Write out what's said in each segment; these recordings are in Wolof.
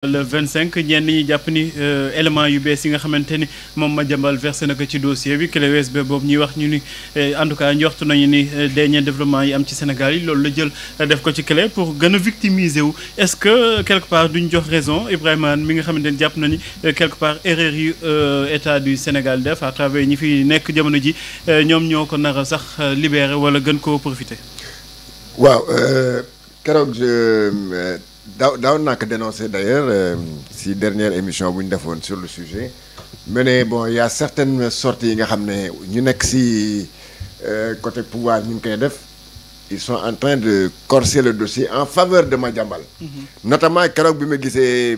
le 25 ñenn ñi jàpp ni élément yu bees yi nga xamante ni moom Madiambal versé na ko ci dossier bi clé USB boobu ñuy wax ñu ni en tout cas njortu nañu ni dernier développement yi am ci Sénégal yi loolu la jël def ko ci clé pour gën a victimiser wu est-ce que quelque part duñ jox raison Ibrahima mi nga xamante ni jàpp na ni quelque part erreur yu état du Sénégal def à travers ñi fi nekk jamono ji ñoom ñoo ko nar a sax libéré wala gën koo profité. waaw keroog daaw naa ko dénoncé d'ailleurs si dernière émission bu ñu defoon sur le sujet mais bon il y a certaines sorties yi nga xam ne ñu nekk si côté pouvoir ñu ngi koy def ils sont en train de corser le dossier en faveur de Madiambal. Notamment keroog bi ma gisee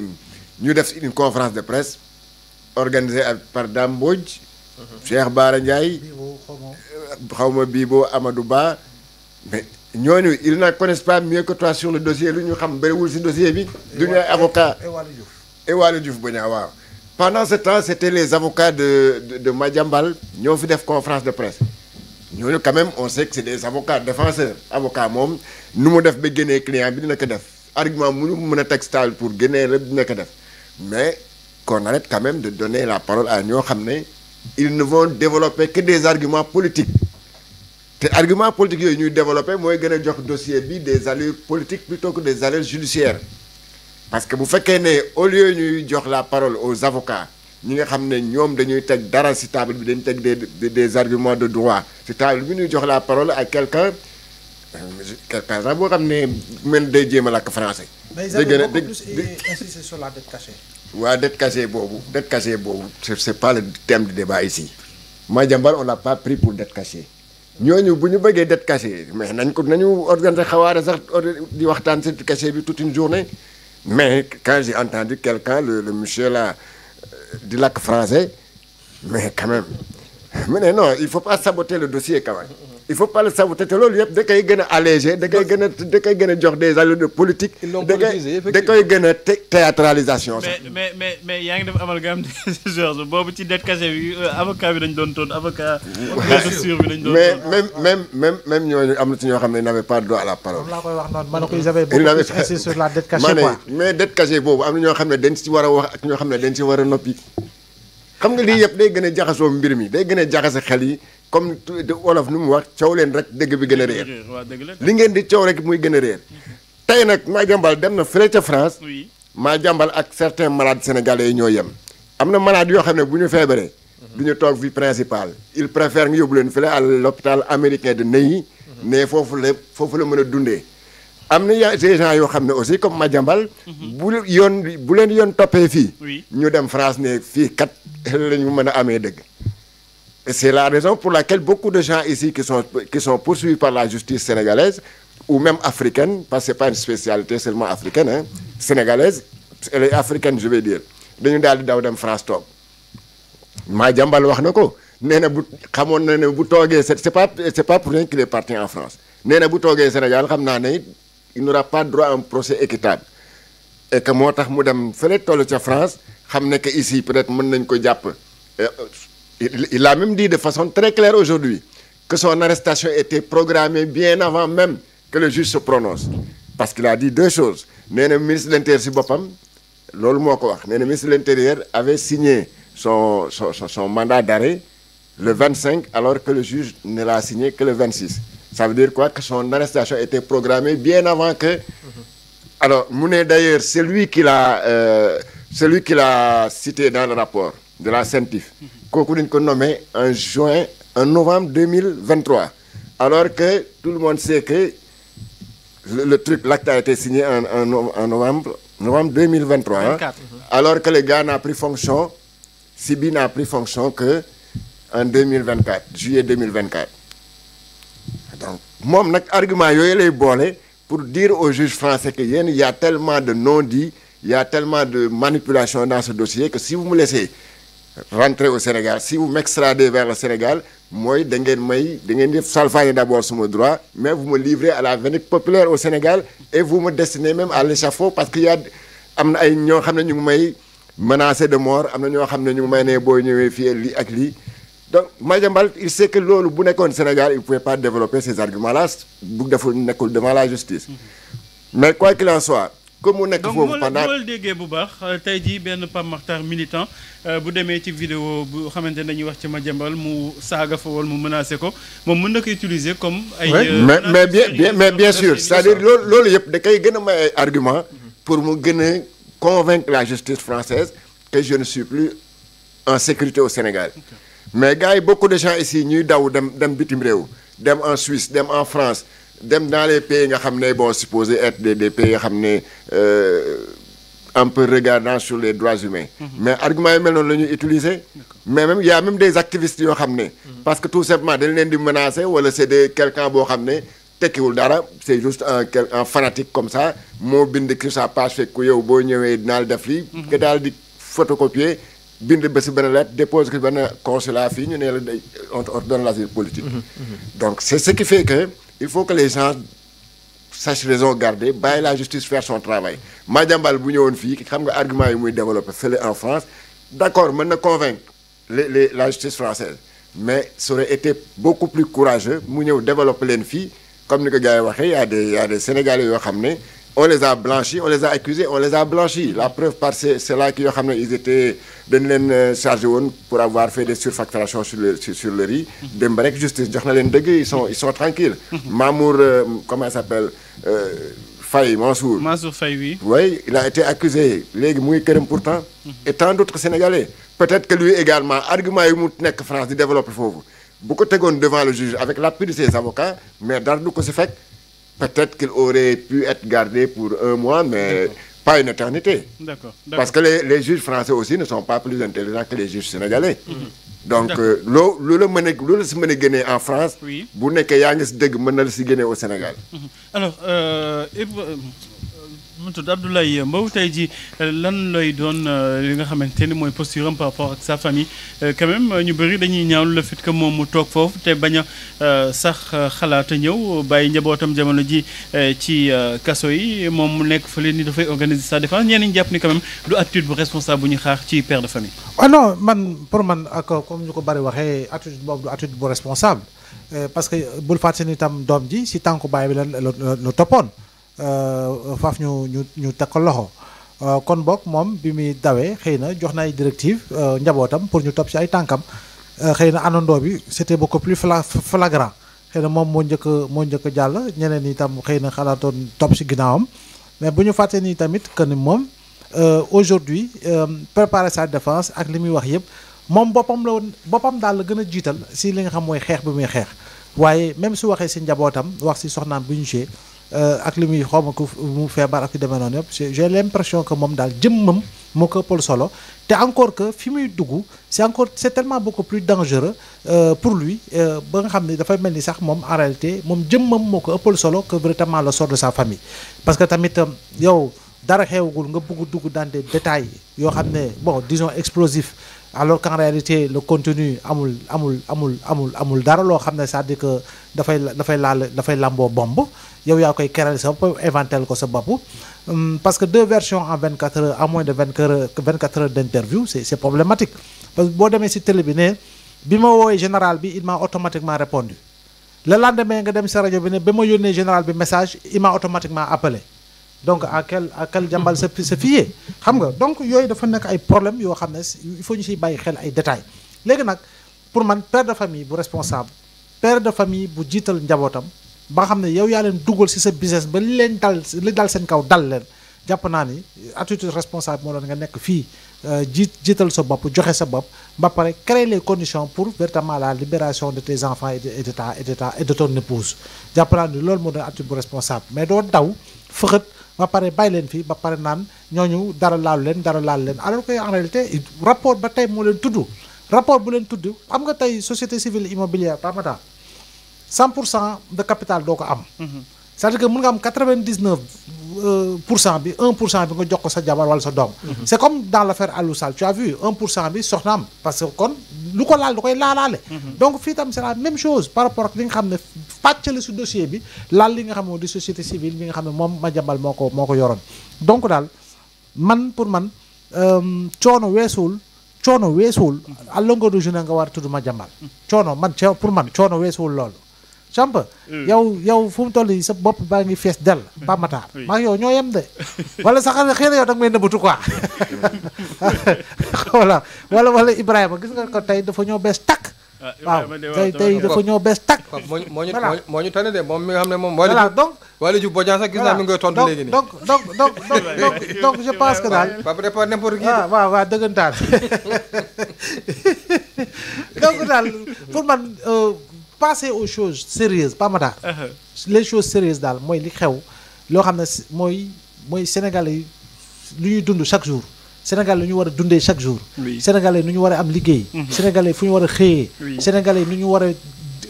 ñu def une conférence de presse organisée par Dame Mbodj, Cheikh Bara Ndiaye, xawma Bibo Amadou Ba, mais ñooñu ils ne connaissent pas mieux que toi sur le dossier lu ñu xam bëriwul si dossier bi. du ñu ay avocat et Waly Diouf bu ñaa waaw. Pendant ce temps c'était les avocats de Madiambal ñoo fi def conférence de presse ñooñu quand même on sait que c'est des avocats défenseurs avocat moom nu mu def ba génnee client bi dina ko def argument mu mën a textile pour génnee rek dina ko def mais qu'on arrête quand même de donner la parole à ñoo xam ne ils ne vont développer que des arguments politiques. te argument politique yooyu ñuy développé mooy gën a jox dossier bi des allures politiques plutôt que des allures judiciaires parce que bu fekkee ne au lieu ñuy jox la parole aux avocats ñi nga xam ne ñoom dañuy teg dara ci table bi dañu teg des arguments de droit ci table bi ñuy jox la parole à quelqu'un sax boo xam ne mën day jéem a làkk français. day gën a insister sur la dette cachée. waa dette cachée boobu c'est pas le thème du débat ici. Madiambal on l'a pas pris pour dette cachée. ñooñu bu ñu bëggee dette cachée mais nañu organiser xawaare sax di waxtaan ci cachée bi toute une journée mais quand j'ai entendu quelqu'un le monsieur là di làkk français mais quand même mais non il faut pas saboter le dossier quand même il faut pas le saboter te loolu yëpp da koy gën a allégé da koy gën a jox des allures de politique da koy gën a théâtralisation sax mais yaa ngi def amalgame Georges boobu ci dette cachée bi avocat bi dañ doon toon avocat sûr bi dañ doon mais même ñooñu am na ci ñoo xam ne n'avaient pas droit à la parole. laa koy wax noonu ma ne ko ils avaient beaucoup insisté sur la dette cachée quoi. mais dette cachée boobu am na ñoo xam ne dañ ci war a wax ak ñoo xam ne dañ ci war a noppi xam nga lii yëpp day gën a jaxasoo mbir mi day gën a jaxase xel yi comme wolof nu mu wax coow leen rek dëgg bi gën a réer li ngeen di coow rek muy gën a réer tey nag Madiambal dem na fële ca France Madiambal ak certains malades sénégalais yi ñoo yem am na malades yoo xam ne bu ñu feebaree du ñu toog vie principale il préfère nga yóbbu leen fële à l'hôpital américain de Neuilly ne foofu la mën a dundee am na des gens yoo xam ne aussi comme Madiambal bu leen yoon toppee fii ñu dem France ne fii kat la ñu mën a amee dëgg. Et c'est la raison pour laquelle beaucoup de gens ici qui sont poursuivis par la justice sénégalaise ou même africaine, parce que c'est pas une spécialité seulement africaine, hein, sénégalaise, elle est africaine je vais dire, dañu daal di daw dem France toog Madiambal wax na ko nee na bu xamoon na ne bu toogee c'est pas pour rien qu'il est parti en France nee na bu toogee Sénégal xam naa ne il n'aura pas droit à un procès équitable et que moo tax mu dem fële toll ca France xam ne que ici peut-être mën nañ ko jàpp. Il a même dit de façon très claire aujourd'hui que son arrestation était programmée bien avant même que le juge se prononce parce qu'il a dit deux choses nee na ministre de l'Intérieur si boppam loolu moo ko wax nee na ministre de l'Intérieur avait signé son mandat d'arrêt le 25 alors que le juge ne l'a signé que le 26 ça veut dire quoi que son arrestation était programmée bien avant que alors mu ne d'ailleurs celui qui l'a cité dans le rapport de la CENTIF kooku dañ ko nommé en novembre 2023 alors que tout le monde sait que l'acte a été signé en novembre 2023 hein, alors que le gars n'a pris fonction Siby n'a pris fonction que en 2024 juillet 2024 donc moom nag argument yooyu lay boole pour dire aux juges français que yéen il y a tellement de non-dits il y a tellement de manipulation dans ce dossier que si vous me laissez rentrer au Sénégal si vous m'extradez vers le Sénégal mooy da ngeen di salfaañe d'abord suma droit mais vous me livrez à la vindicte populaire au Sénégal et vous me destinez même à l'échafaud parce que am na ay ñoo xam ne ñu ngi may menacé de mort am na ñoo xam ne ñu ngi may ne boo ñëwee fii lii ak lii donc Madiambal il sait que loolu bu nekkoon Sénégal il pouvait pas développer ces arguments là bu deful nekkul devant la justice mais quoi qu'il en soit que mu nekk foofu pendant donc déggee bu baax tey jii benn Pape Makhtar militant bu demee ci vidéo bu xamante ne dañuy wax ci Madiambal mu saaga fa wala mu menacé ko moom mën na ko utiliser comme ay mais bien sûr c'est-à-dire loolu yëpp da koy gën a may ay argument pour mu gën a convaincre la justice française que je ne suis plus en sécurité au Sénégal. Mais gars yi beaucoup de gens ici ñuy daw dem bitim réew dem en Suisse dem en France dem dans les pays nga xam ne bon supposé être des pays nga xam ne un peu regardant sur les droits humains. Mais argument yi mel noonu la ñuy utiliser. Mais même il y a même des activistes yoo xam ne. parce que tout simplement dañ leen di menacer wala c'est de quelqu'un boo xam ne tekkiwul dara c'est juste un fanatique comme ça moo bind sur sa page fekk ku yow boo ñëwee dinaa la def lii. nga daal di photocopier. bind ba si benn lettre dépose ko benn consulat fii ñu ne la on donne l'asile politique. Donc c'est ce qui fait que il faut que les gens sachent raison garder bàyyi la justice faire son travail Madiambal bu ñëwoon fii xam nga argument yi muy développé fële en France d'accord mën na convaincre la justice française mais ça aurait été beaucoup plus courageux mu ñëw développer leen fii comme ni ko gars yi waxee y a des Sénégalais yoo xam ne on les a blanchis on les a accusés on les a blanchis la preuve par c'est là ki yoo xam ne ils étaient dañ leen chargé woon pour avoir fait des surfacturations sur le riz dem ba rek justice jox na leen dëgg ils sont tranquilles Mamour comment il s'appelle Faye Mansour Faye oui. Oui il a été accusé léegi mu ngi këram pourtant et tant d'autres Sénégalais peut-être que lui également argument yi mu nekk France di développer foofu bu ko tegoon devant le juge avec l'appui de ses avocats mais dara du ko si fekk peut-être qu'il aurait pu être gardé pour 1 mois mais pas une éternité. D'accord. Parce que les juges français aussi ne sont pas plus intelligents que les juges sénégalais. Donc loolu la si mën a génnee en France. bu nekkee yaa ngi si dëgg mën na la si génnee au Sénégal. Alors mu tudd Abdoulaye Mbow tey jii lan lay doon li nga xamante ni mooy posture am par rapport ak sa famille quand même ñu bëri dañuy ñaawlu le fait que moom mu toog foofu te bañ a sax xalaata ñëw bàyyi njabootam jamono ji ci kaso yi moom mu nekk fële ni dafay organiser sa défense ñenn ñi jàpp ni quand même du attitude bu responsable bu ñu xaar ci père de famille. ah non pour man ak comme ñu ko bari waxee attitude boobu du attitude bu responsable parce que bul fàtte ni itam doom ji si tànku baay bi la toppoon. faaf ñu teg ko loxo kon boog moom bi muy dawee xëy na jox na ay directives njabootam pour ñu topp ci ay tànkam xëy na àndandoo bi c'était beaucoup plus flagrant xëy na moom moo njëkk jàll ñeneen ñi tam xëy na xalaatoon topp ci ginnaawam mais bu ñu fàttee nii tamit que ni moom aujourd'hui préparer sa défense ak li muy wax yëpp moom boppam daal la gën a jiital si li nga xam mooy xeex bi muy xeex waaye même su waxee ci njabootam wax ci soxnaam bi ñu see ak li muy xaw ma ko mu feebar ak yu demee noonu yëpp j'ai l'impression que moom daal jëmmam moo ko ëppal solo te encore que fi muy dugg c'est tellement beaucoup plus dangereux pour lui ba nga xam ne dafay mel ni sax moom en réalité moom jëmmam moo ko ëppal solo que véritablement le sort de sa famille. Parce que tamit yow dara xewagul nga bëgg dugg dans des détails yoo xam ne bon disons explosifs alors qu'en réalité le contenu amul dara loo xam ne c'est-à-dire que dafay lamboo bombe. yow yaa koy keral sa bopp inventel ko sa bopp parce que 2 versions en 24 heures à moins de 24 heures d'interview c'est problématique parce que boo demee ci télé bi ne bi ma woowee général bi il m'a automatiquement répondu le lendemain nga dem ci rajo bi ne ba ma yónnee général bi message il m'a automatiquement appelé donc à quel jàmbal sa fier xam nga donc yooyu dafa nekk ay problèmes yoo xam ne il faut ñu ciy bàyyi xel ay détails léegi nag pour man père de famille bu responsable père de famille bu jiital njabootam ba nga xam ne yow yaa leen dugal ci sa business ba li dal seen kaw dal leen jàpp naa ni attitude responsable moo doon nga nekk fii jiital sa bopp joxe sa bopp ba pare créer les conditions pour véritablement la libération de tes enfants et de ton épouse jàpp naa ni loolu moo doon attitude bu responsable mais doo daw fëxët ba pare bàyyi leen fii ba pare naan ñooñu dara laalu leen alors que en réalité rapport ba tey moo leen tudd rapport bu leen tudd am nga tey société civile immobilière Pamata 100% de capital doo ko am. c'est-à-dire que mën nga am 99% bi 1% bi nga jox ko sa jabar wala sa doom. c'est comme dans l'affaire Aliou Sall tu as vu 1% bi soxnaam parce que kon lu ko laal da koy laalaale. donc fii tam c'est la même chose par rapport ak li nga xam ne pàccale su dossier bi laal li nga xam ne di société civile bi nga xam ne moom Madiambal moo ko yoroon. donc daal pour man coono weesuwul à longueur de journée nga war a tudd Madiambal. pour man coono weesuwul loolu. champ yow fu mu toll yi sa bopp baa ngi fees dell Pape Matar maa yow ñoo yem de wala sax xëy na yow da nga may nëbbatu quoi wala Ibrahima gis nga ko tey dafa ñoo bees takk waaw tey dafa ñoo bees takk moo ñu tane de moom mi nga xam ne moom donc Waly Diouf Bodian sax gis naa mi ngi koy tontu léegi nii donc je pense que daal pas peut-être pas n'importe qui waaw dëggantaan donc daal pour man passer aux choses sérieuses Pape Matar les choses sérieuses daal mooy li xew loo xam ne mooy Sénégalais yi lu ñuy dund chaque jour Sénégalais lu ñu war a dundee chaque jour Sénégalais nu ñu war a am liggéey Sénégalais fu ñu war a xëyee Sénégalais nu ñu war a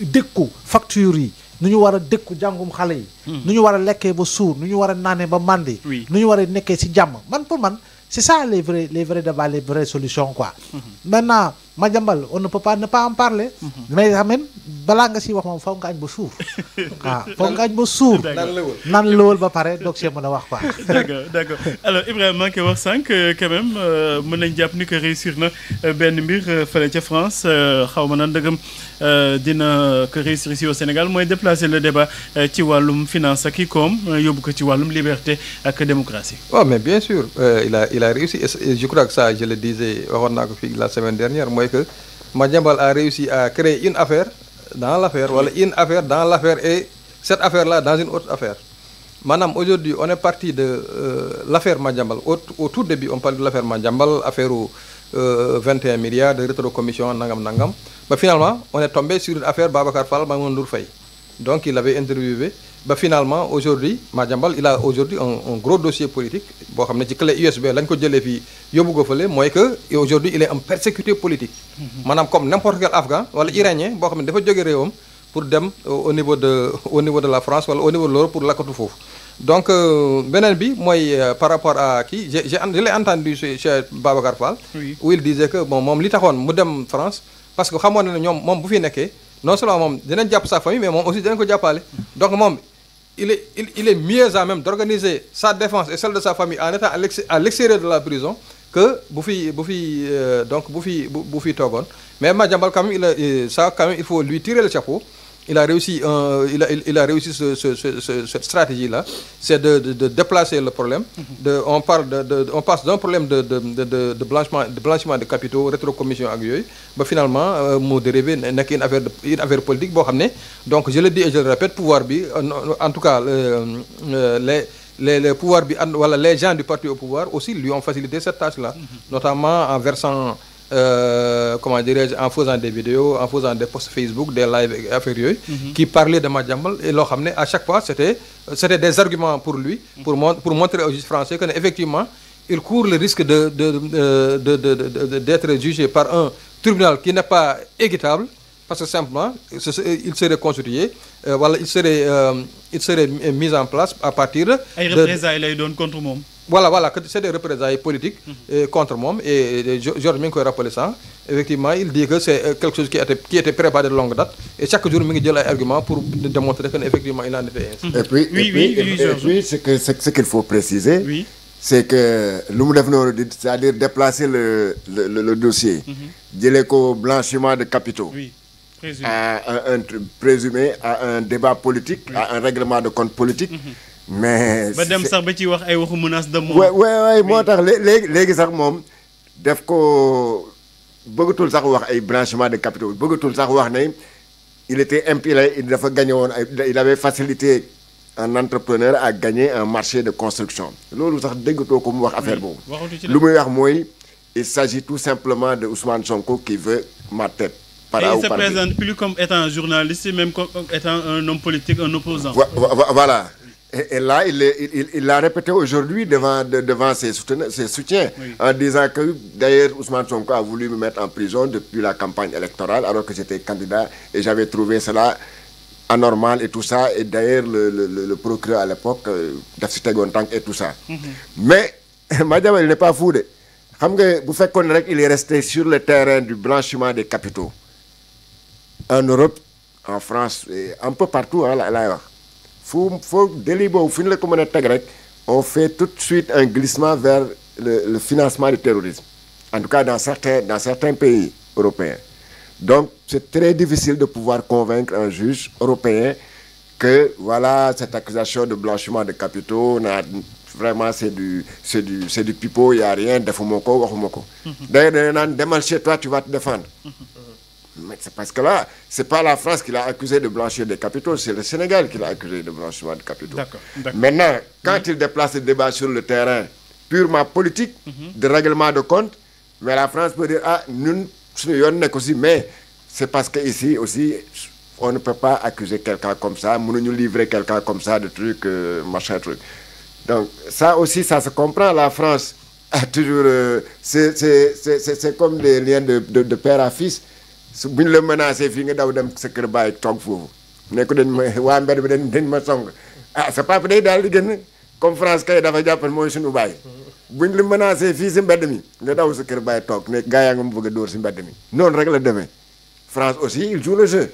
dékku facture yi nu ñu war a dékku jàngum xale yi nu ñu war a lekkee ba suur nu ñu war a naanee ba màndi nu ñu war a nekkee ci jàmm man pour man c'est ça les vrais débats les vraies solutions quoi maintenant Madiambal on ne peut pas ne pas en parler mais quand même balaa nga siy wax moom faw nga añ ba suur waaw faw nga añ ba suur nan lawal ba pare doog see mën a wax quoi d'accord alors Ibrahima maa ngi koy wax sànq quand même mën nañ jàpp ni que réussir na benn mbir fële ca France xaw ma nan dëggam dina ko réussir ici au Sénégal mooy déplacer le débat ci wàllum finance ak i koom yóbbu ko ci wàllum liberté ak démocratie. waaw mais bien sûr il a réussi et je crois que ça je le disais waxoon naa ko fii la semaine dernière mooy que Madiambal a réussi à créer une affaire dans l'affaire wala une affaire dans l'affaire et cette affaire là dans une autre affaire maanaam aujourd'hui on est parti de l'affaire Madiambal au tout début on parle de l'affaire Madiambal affaire 21 milliards de rétrocommission nangam ba finalement on est tombé sur une affaire Babacar Fall Maïmouna Ndour Faye donc il avait interviewé ba finalement aujourd'hui Madiambal il a aujourd'hui un gros dossier politique boo xam ne ci clé USB lañ ko jëlee fii yóbbu ko fële mooy que aujourd'hui il est un persécuté politique maanaam comme n'importe quel afghan wala iranien boo xam ne dafa jóge réewam pour dem au niveau de la France wala au niveau de l'Europe pour lakkatu foofu donc beneen bi mooy par rapport à kii je l'ai entendu chez Babacar Fall où il disait que bon moom li taxoon mu dem France parce que xamoon na ne ñoom moom bu fi nekkee non seulement moom dinañ jàpp sa famille mais moom aussi dinañ ko jàppale donc moom il est mieux à même d'organiser sa défense et celle de sa famille en étant à l'extérieur de la prison que bu fi toogoon mais Madiambal quand même il faut lui tirer le chapeau il a réussi cette stratégie là c'est de déplacer le problème on passe d'un problème de blanchiment de capitaux rétrocommission ak yooyu ba finalement mu dérivé nekk une affaire politique boo xam ne donc je le dis et je le répète pouvoir bi en tout cas les pouvoirs bi wala les gens du parti au pouvoir aussi lui ont facilité cette tâche là notamment en versant comment dirais-je en faisant des vidéos en faisant des posts Facebook des lives affaires yooyu qui parlaient de Madiambal et loo xam ne à chaque fois c'était des arguments pour lui pour montrer aux juges français que effectivement il court le risque d'être jugé par un tribunal qui n'est pas équitable parce que simplement il serait constitué wala il serait mis en place à partir de ay représailles lay doon contre moom. Voilà que c'est des représailles politiques contre moom et Georges mi ngi koy rappelé ça effectivement il dit que c'est quelque chose qui était préparé de longue date et chaque jour mi ngi jël ay arguments pour démontrer que effectivement il en était ainsi. Et puis ce qu'il faut préciser. Oui. C'est que lu mu def noonu di c'est-à-dire déplacer le dossier. jëlee ko blanchiment de capitaux. Oui. Présumé à un débat politique. À un règlement de compte politique. Mais ba dem sax ba ci wax ay waxu menace de mort. oui moo tax léegi sax moom def ko bëggatul sax wax ay blanchiment de capitaux bëggatul sax wax ne il était impliqué dafa gagné woon il avait facilité un entrepreneur à gagner un marché de construction loolu sax déggatoo ko mu wax affaire boobu. lu muy wax mooy il s'agit tout simplement de Ousmane Sonko qui veut ma tête. Et il se présente plus comme étant journaliste même comme étant un homme politique un opposant. Voilà. Et là, il l'a répété aujourd'hui devant ses soutiens, en disant que d'ailleurs Ousmane Sonko a voulu me mettre en prison depuis la campagne électorale alors que j'étais candidat et j'avais trouvé cela anormal et tout ça. Et d'ailleurs le procureur à l'époque, daf si tegoon tànk et tout ça. Mais Madiambal il n'est pas fou de. Xam nga bu fekkoon rek il est resté sur le terrain du blanchiment des capitaux en Europe, en France et un peu partout laay wax. faut délit boobu fi ñu la ko mën a teg rek on fait tout de suite un glissement vers le financement du terrorisme en tout cas dans certains pays européens Donc c'est très difficile de pouvoir convaincre un juge européen que voilà, cette accusation de blanchiment de capitaux vraiment c'est du pipeau, il n'y a rien, defuma ko waxuma ko. D'ailleurs dañu naan demal chez toi, tu vas te défendre. Mais c'est parce que là, c'est pas la France qui l'a accusé de blanchir des capitaux, c'est le Sénégal qui l'a accusé de blanchiment de capitaux. D'accord. Maintenant, quand il déplace le débat sur le terrain purement politique, de règlement de compte, mais la France peut dire, ah, nous, aussi, mais c'est parce qu'ici aussi, on ne peut pas accuser quelqu'un comme ça, nous livrer quelqu'un comme ça de trucs, machin truc. Donc ça aussi, ça se comprend, la France a toujours... c'est comme des liens de père à fils. su bu ñu la menacé fii nga daw dem sa kër bàyyi toog foofu ne ko dañ ma waa mbedd bi dañ ma song ah sa papa day daal di génn comme France kay dafa jàpp mooy suñu bàyyi bu ñu la menacé fii si mbedd mi nga daw sa kër bàyyi toog ne gaa yaa nga mu bëgg a dóor si mbedd mi noonu rek la demee France aussi il joue le jeu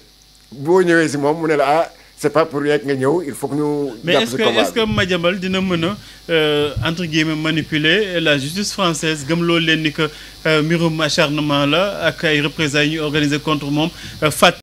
boo ñëwee si moom mu ne la ah c'est pas pour rien que nga ñëw il faut que ñu. mais est-ce que Madiambal dina mën a entre guillemets manipuler la justice française gëm loolu leen ni que mbirum acharnement la ak ay représailles ñu organiser contre moom